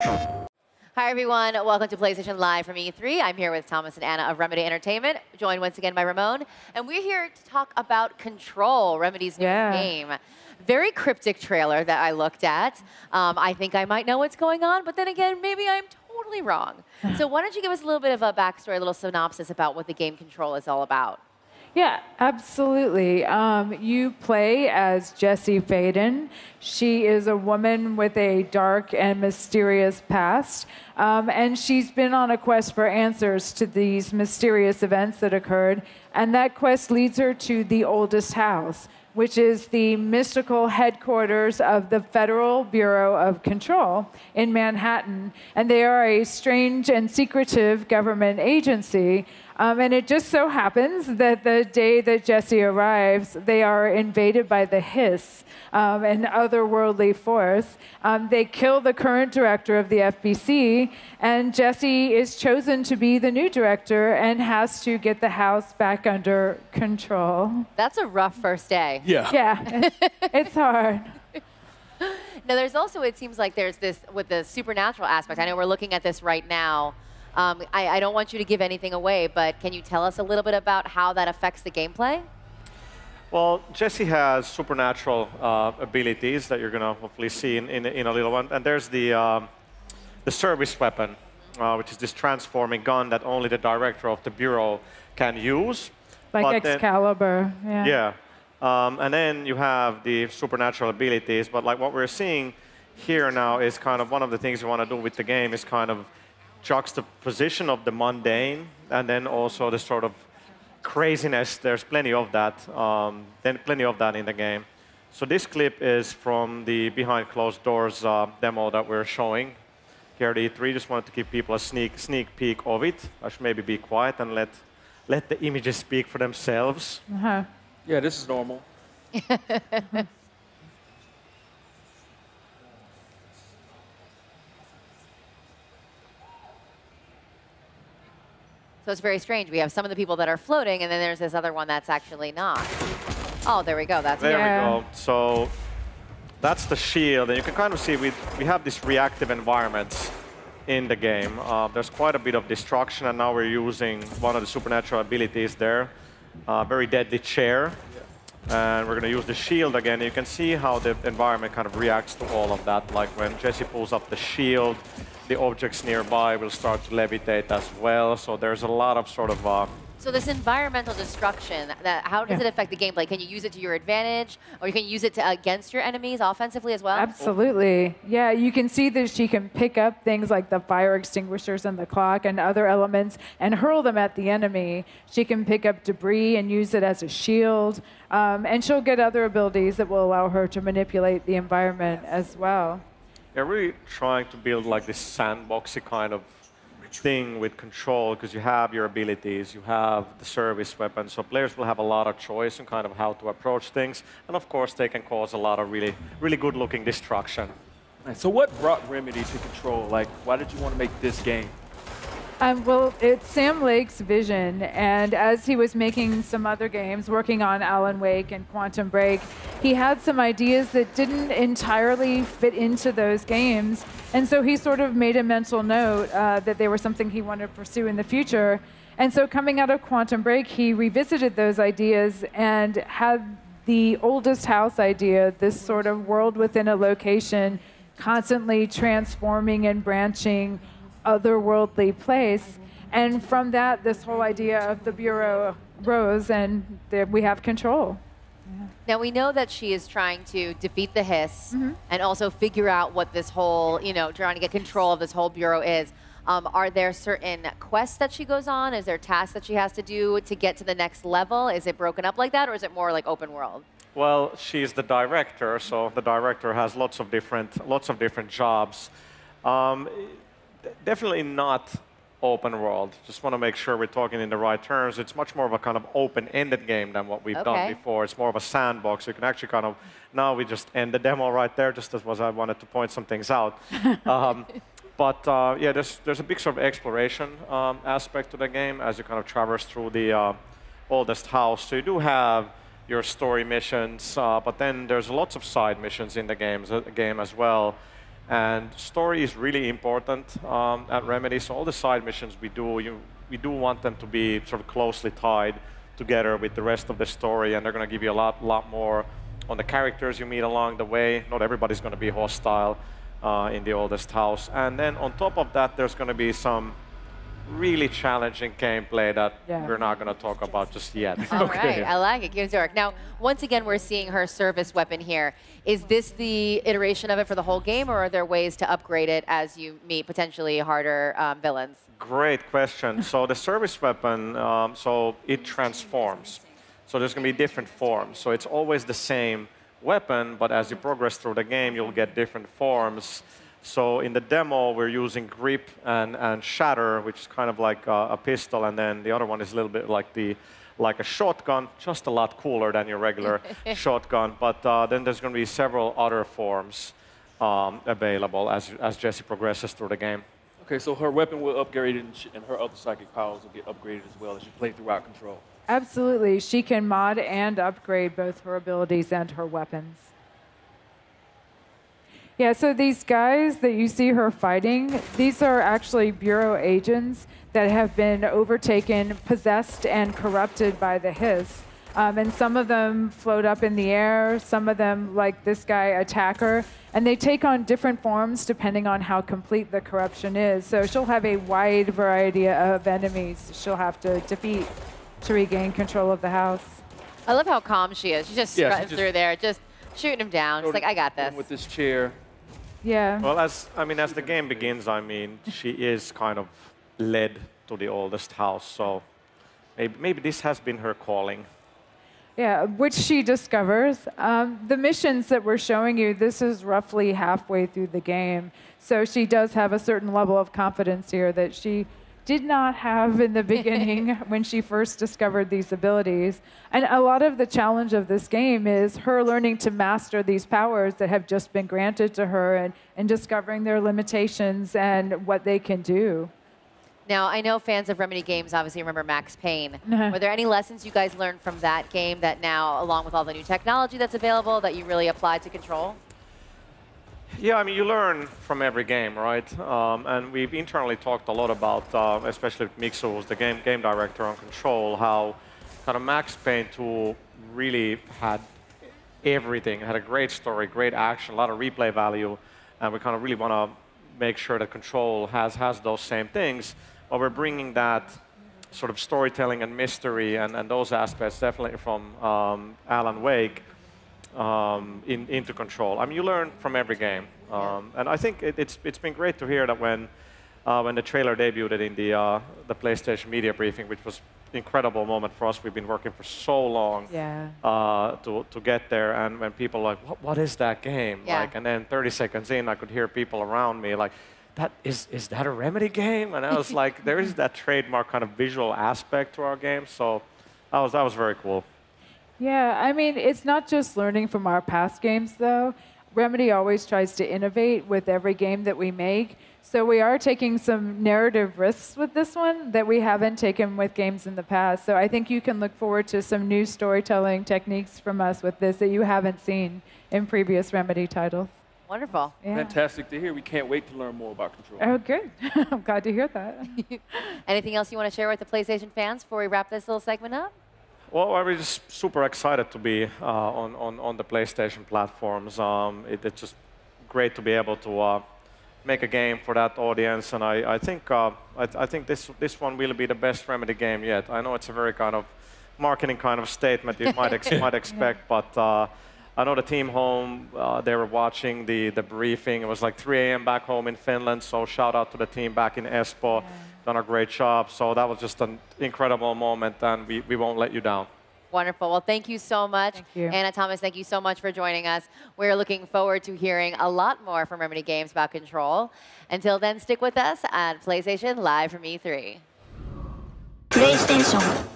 Hi, everyone. Welcome to PlayStation Live from E3. I'm here with Thomas and Anna of Remedy Entertainment, joined once again by Ramon. And we're here to talk about Control, Remedy's new game. Very cryptic trailer that I looked at. I think I might know what's going on, but then again, maybe I'm totally wrong. So why don't you give us a little bit of a backstory, a little synopsis about what the game Control is all about? Yeah, absolutely. You play as Jessie Faden. She is a woman with a dark and mysterious past, and she's been on a quest for answers to these mysterious events that occurred, and that quest leads her to the oldest house, which is the mystical headquarters of the Federal Bureau of Control in Manhattan. And they are a strange and secretive government agency. And it just so happens that the day that Jessie arrives, they are invaded by the Hiss, an otherworldly force. They kill the current director of the FBC, and Jessie is chosen to be the new director and has to get the house back under control. That's a rough first day. Yeah, it's hard. Now, there's also, it seems like there's this, with the supernatural aspect, I know we're looking at this right now. I don't want you to give anything away, but can you tell us a little bit about how that affects the gameplay? Well, Jessie has supernatural abilities that you're going to hopefully see in a little one. And there's the service weapon, which is this transforming gun that only the director of the Bureau can use. Like Excalibur, Yeah. And then you have the supernatural abilities. But like what we're seeing here now is kind of one of the things you want to do with the game is kind of juxtaposition of the mundane and then also the sort of craziness. There's plenty of that. Plenty of that in the game. So this clip is from the behind closed doors demo that we're showing here at E3. Just wanted to give people a sneak peek of it. I should maybe be quiet and let the images speak for themselves. Yeah, this is normal. So it's very strange. We have some of the people that are floating, and then there's this other one that's actually not. Oh, there we go. There we go. So that's the shield. And you can kind of see we have these reactive environments in the game. There's quite a bit of destruction, and now we're using one of the supernatural abilities there. Very deadly chair. And we're going to use the shield again. You can see how the environment kind of reacts to all of that. Like when Jessie pulls up the shield, the objects nearby will start to levitate as well. So there's a lot of sort of... So this environmental destruction, how does it affect the gameplay? Can you use it to your advantage, or you can use it against your enemies offensively as well? Absolutely. Yeah, you can see that she can pick up things like the fire extinguishers and the clock and other elements and hurl them at the enemy. She can pick up debris and use it as a shield. And she'll get other abilities that will allow her to manipulate the environment as well. They're really trying to build like this sandboxy kind of thing with Control, because you have your abilities, you have the service weapon, so players will have a lot of choice in kind of how to approach things, and of course they can cause a lot of really good-looking destruction. So what brought Remedy to Control? Like, why did you want to make this game? Well, it's Sam Lake's vision, and as he was making some other games, working on Alan Wake and Quantum Break, he had some ideas that didn't entirely fit into those games, and so he sort of made a mental note that they were something he wanted to pursue in the future. And so coming out of Quantum Break, he revisited those ideas and had the oldest house idea, this sort of world within a location, constantly transforming and branching, otherworldly place. And from that, this whole idea of the Bureau rose, and we have Control. Now, we know that she is trying to defeat the Hiss and also figure out what this whole, trying to get control of this whole Bureau is. Are there certain quests that she goes on? Is there tasks that she has to do to get to the next level? Is it broken up like that, or is it more like open world? Well, she's the director, so the director has lots of different jobs. Definitely not open world. Just want to make sure we're talking in the right terms. It's much more of a kind of open-ended game than what we've done before. It's more of a sandbox. You can actually kind of, now we just end the demo right there, just as was I wanted to point some things out. Yeah, there's a big sort of exploration aspect to the game as you kind of traverse through the oldest house. So you do have your story missions, but then there's lots of side missions in the game as well. And story is really important at Remedy. So all the side missions we do, we do want them to be sort of closely tied together with the rest of the story, and they're going to give you a lot more on the characters you meet along the way. Not everybody's going to be hostile in the oldest house. And then on top of that, there's going to be some really challenging gameplay that we're not going to talk about just yet. All right, I like it. Gears York. Now, once again, we're seeing her service weapon here. Is this the iteration of it for the whole game, or are there ways to upgrade it as you meet potentially harder villains? Great question. So the service weapon, so it transforms. So there's going to be different forms. So it's always the same weapon, but as you progress through the game, you'll get different forms. So in the demo, we're using Grip and Shatter, which is kind of like a pistol, and then the other one is a little bit like a shotgun, just a lot cooler than your regular shotgun. But then there's going to be several other forms available as Jessie progresses through the game. Okay, so her weapon will upgrade, and her other psychic powers will get upgraded as well as you play throughout Control. Absolutely. She can mod and upgrade both her abilities and her weapons. Yeah, so these guys that you see her fighting, these are actually Bureau agents that have been overtaken, possessed, and corrupted by the Hiss. And some of them float up in the air, some of them, like this guy, attack her. And they take on different forms depending on how complete the corruption is. So she'll have a wide variety of enemies she'll have to defeat to regain control of the house. I love how calm she is. She's just strutting through there, just shooting him down. She's like, I got this. With this chair. Yeah. Well, as the game begins, she is kind of led to the oldest house. So maybe this has been her calling. Yeah, which she discovers. The missions that we're showing you, this is roughly halfway through the game. So she does have a certain level of confidence here that she did not have in the beginning when she first discovered these abilities. And a lot of the challenge of this game is her learning to master these powers that have just been granted to her and discovering their limitations and what they can do. Now, I know fans of Remedy games obviously remember Max Payne. Were there any lessons you guys learned from that game that now, along with all the new technology that's available, that you really applied to Control? Yeah, you learn from every game, right? And we've internally talked a lot about, especially with Mixu, who's the game director on Control, how kind of Max Payne 2 really had everything. It had a great story, great action, a lot of replay value, and we kind of really want to make sure that Control has those same things, but we're bringing that sort of storytelling and mystery and those aspects definitely from Alan Wake into Control. You learn from every game, and I think it's been great to hear that when the trailer debuted in the PlayStation media briefing, which was an incredible moment for us. We've been working for so long to get there, and when people are like, what is that game? And then 30 seconds in, I could hear people around me like, is that a Remedy game? And I was like, there is that trademark kind of visual aspect to our game, so that was very cool. Yeah, it's not just learning from our past games, though. Remedy always tries to innovate with every game that we make. So we are taking some narrative risks with this one that we haven't taken with games in the past. So I think you can look forward to some new storytelling techniques from us with this that you haven't seen in previous Remedy titles. Wonderful. Yeah. Fantastic to hear. We can't wait to learn more about Control. Oh, good. I'm glad to hear that. Anything else you want to share with the PlayStation fans before we wrap this little segment up? Well, we're just super excited to be on the PlayStation platforms. It's just great to be able to make a game for that audience, and I think this one will be the best Remedy game yet. I know it's a very kind of marketing kind of statement you might expect, but I know the team home, they were watching the briefing. It was like 3 a.m. back home in Finland, so shout out to the team back in Espoo. Done a great job. So that was just an incredible moment, and we won't let you down. Wonderful. Well, thank you so much. Thank you. Anna Thomas, thank you so much for joining us. We're looking forward to hearing a lot more from Remedy Games about Control. Until then, stick with us at PlayStation Live from E3. PlayStation